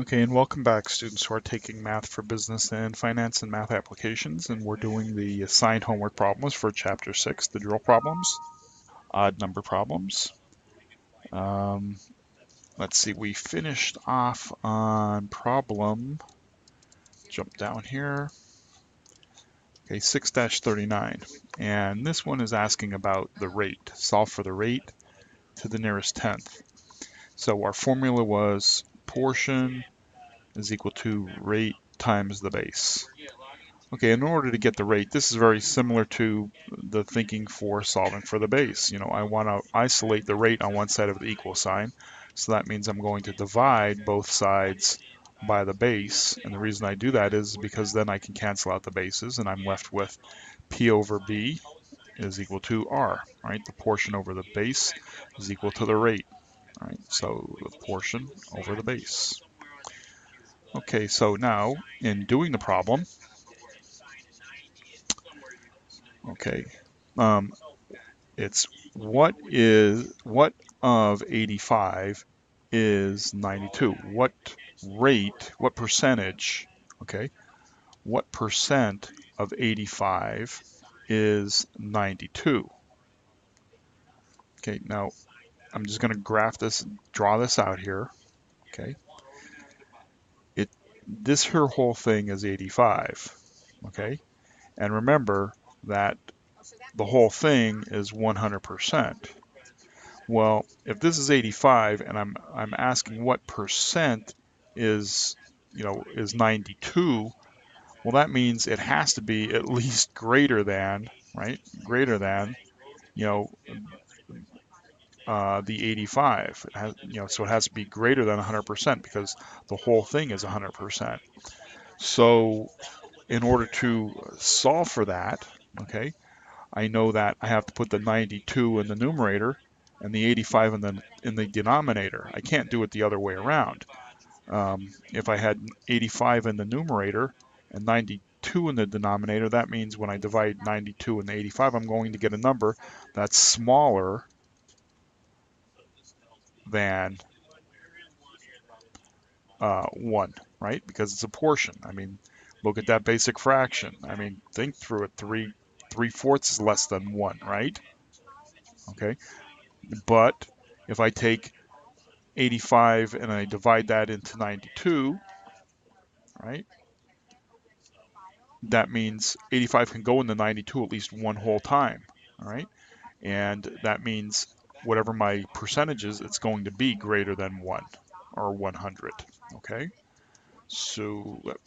Okay, and welcome back, students who are taking Math for Business and Finance and Math Applications, and we're doing the assigned homework problems for Chapter 6, the drill problems, odd number problems. Um, let's see, we finished off on problem, jump down here, okay, 6-39, and this one is asking about the rate. Solve for the rate to the nearest tenth. So our formula was portion is equal to rate times the base. Okay, in order to get the rate, this is very similar to the thinking for solving for the base. You know, I want to isolate the rate on one side of the equal sign. So that means I'm going to divide both sides by the base. And the reason I do that is because then I can cancel out the bases and I'm left with P over B is equal to R, right? The portion over the base is equal to the rate, right? So the portion over the base. Okay, so now in doing the problem, okay, um, it's what of 85 is 92? What rate, what percentage, okay, what percent of 85 is 92? Okay, now I'm just going to graph this, draw this out here, okay? This here whole thing is 85, okay? And remember that the whole thing is 100%. Well, if this is 85 and I'm asking what percent is, is 92, well, that means it has to be at least greater than, right? Greater than, you know, the 85. It has, so it has to be greater than 100% because the whole thing is 100%. So in order to solve for that, okay, I know that I have to put the 92 in the numerator and the 85 in the denominator. I can't do it the other way around. If I had 85 in the numerator and 92 in the denominator, that means when I divide 92 and 85, I'm going to get a number that's smaller than 1, right? Because it's a portion. I mean, look at that basic fraction. I mean, think through it. 3/4 is less than 1, right? Okay. But if I take 85 and I divide that into 92, right? That means 85 can go into 92 at least one whole time, all right? And that means whatever my percentage is, it's going to be greater than 1 or 100, okay? So let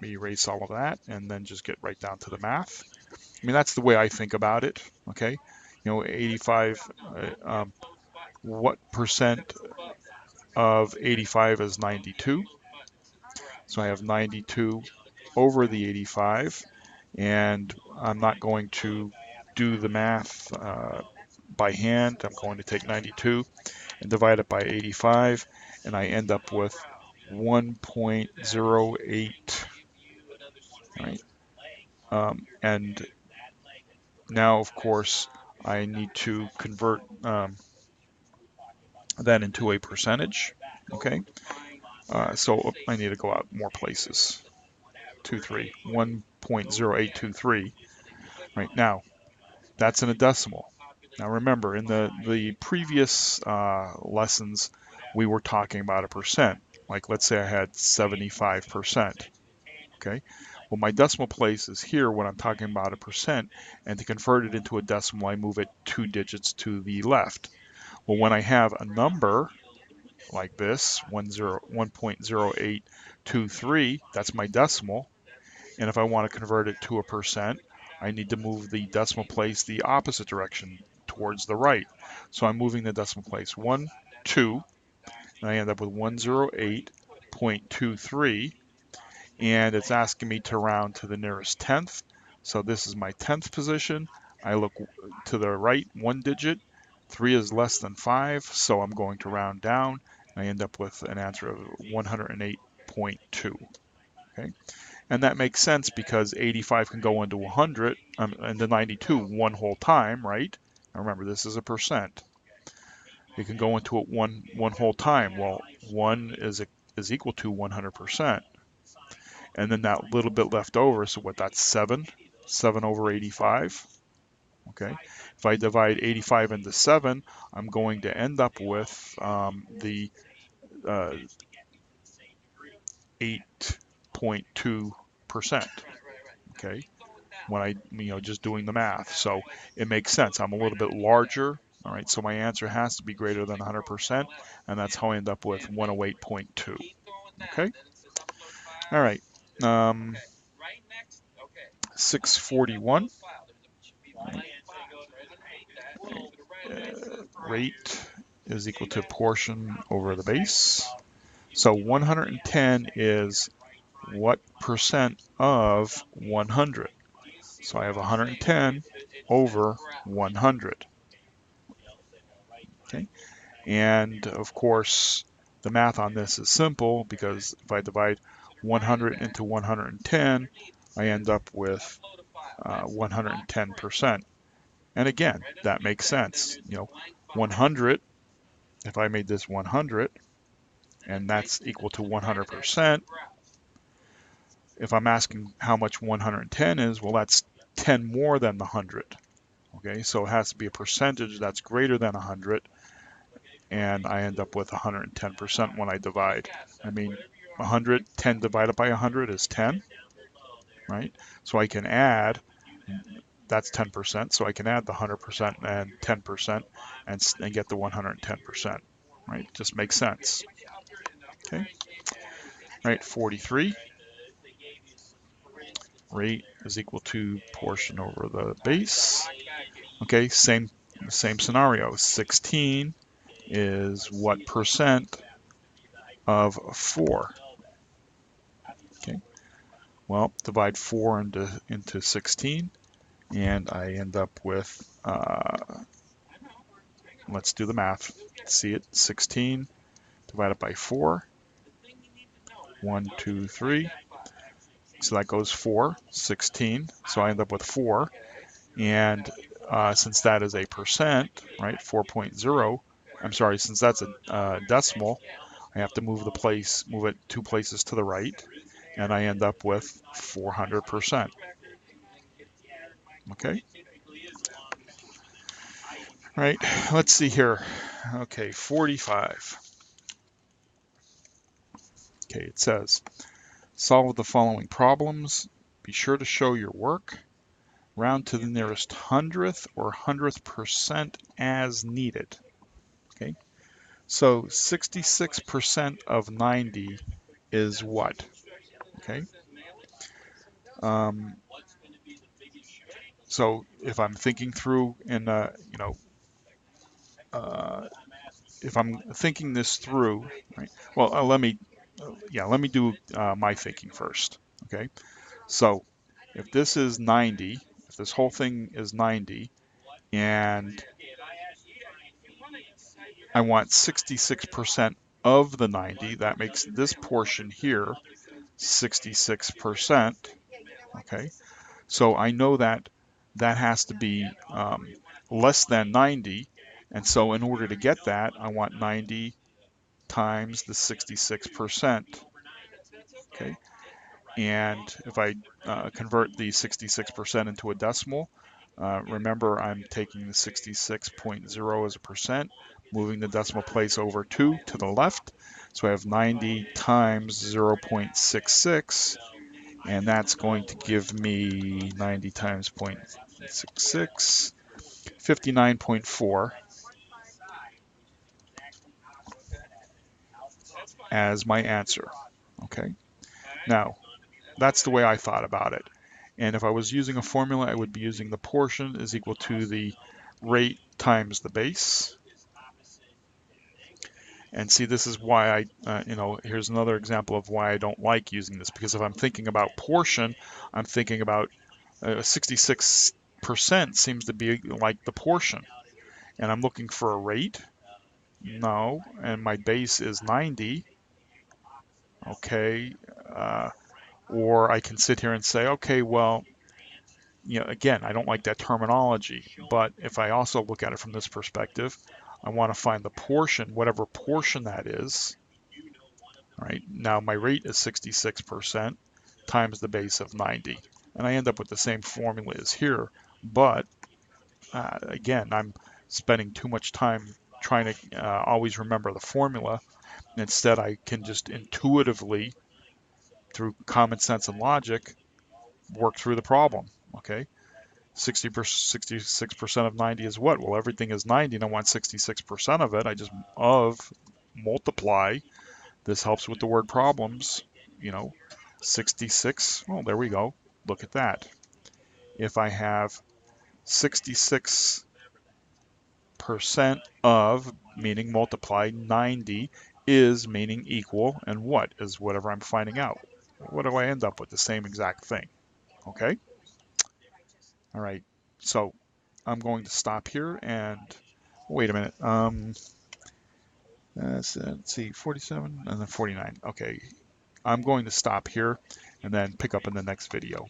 me erase all of that and then just get right down to the math. I mean, that's the way I think about it, okay? 85, what percent of 85 is 92? So I have 92 over the 85, and I'm not going to do the math by hand. I'm going to take 92 and divide it by 85, and I end up with 1.08, right? And now, of course, I need to convert that into a percentage, okay? So I need to go out more places. 1.0823. Right now, that's in a decimal. Now remember, in the previous lessons, we were talking about a percent. Like let's say I had 75%. Okay. Well, my decimal place is here when I'm talking about a percent, and to convert it into a decimal, I move it 2 digits to the left. Well, when I have a number like this, 1.0823, that's my decimal. And if I want to convert it to a percent, I need to move the decimal place the opposite direction towards the right. So I'm moving the decimal place 1, 2, and I end up with 108.23. And it's asking me to round to the nearest tenth. So this is my 10th position. I look to the right 1 digit. 3 is less than 5, so I'm going to round down. I end up with an answer of 108.2. Okay. And that makes sense because 85 can go into 100 and the 92 one whole time, right? Now remember, this is a percent. It can go into it one whole time. Well, 1 is is equal to 100%. And then that little bit left over, so what, that's 7 over 85. Okay, if I divide 85 into 7, I'm going to end up with the 8.2%. Okay, when I, just doing the math. So it makes sense. I'm a little bit larger. All right, so my answer has to be greater than 100%, and that's how I end up with 108.2. Okay, all right. 641. Rate is equal to portion over the base. So 110 is what percent of 100? So I have 110 over 100. Okay, and of course the math on this is simple, because if I divide 100 into 110, I end up with 110%. And again, that makes sense. 100, if I made this 100, and that's equal to 100%, if I'm asking how much 110 is, well, that's 10 more than the 100. Okay, so it has to be a percentage that's greater than 100, and I end up with 110% when I divide. I mean, 10 divided by 100 is 10, right? So I can add, that's 10%, so I can add the 100% and 10% and get the 110%, right? Just makes sense. Okay, right, 43. Rate is equal to portion over the base. Okay, same scenario. 16 is what percent of 4? Okay, well, divide 4 into 16, and I end up with, let's do the math. See it, 16 divided by 4. 1, 2, 3. So that goes 4, 16. So I end up with 4. And since that is a percent, right, 4.0, I'm sorry, since that's a decimal, I have to move it 2 places to the right, and I end up with 400%. Okay. Right, let's see here. Okay, 45. Okay, it says, solve the following problems. Be sure to show your work. Round to the nearest 100th or 100th percent as needed. Okay, so 66% of 90 is what? Okay, so if I'm thinking through and if I'm thinking this through, right? Well, let me do my thinking first. Okay, so if this is 90, if this whole thing is 90, and I want 66% of the 90, that makes this portion here 66%. Okay, so I know that that has to be less than 90, and so in order to get that, I want 90 times the 66%. Okay, and if I convert the 66% into a decimal, remember I'm taking the 66.0 as a percent, moving the decimal place over 2 to the left, so I have 90 times 0.66, and that's going to give me 90 times 0.66, 59.4 as my answer. Okay, now that's the way I thought about it. And if I was using a formula, I would be using the portion is equal to the rate times the base. And see, this is why here's another example of why I don't like using this, because if I'm thinking about portion, I'm thinking about 66% seems to be like the portion. And I'm looking for a rate. No, and my base is 90. Okay, or I can sit here and say, okay, well, again, I don't like that terminology, but if I also look at it from this perspective, I want to find the portion, whatever portion that is, All right, now my rate is 66% times the base of 90. And I end up with the same formula as here, but again, I'm spending too much time trying to always remember the formula. Instead, I can just intuitively, through common sense and logic, work through the problem. Okay, 66% of 90 is what? Well, everything is 90, and I want 66% of it. I just multiply. This helps with the word problems. You know, 66. Oh, there we go. Look at that. If I have 66% of, meaning multiply, 90 is meaning equal, and what is whatever I'm finding out. What do I end up with? The same exact thing. Okay? All right. So I'm going to stop here and wait a minute. Let's see, 47 and then 49. Okay. I'm going to stop here and then pick up in the next video.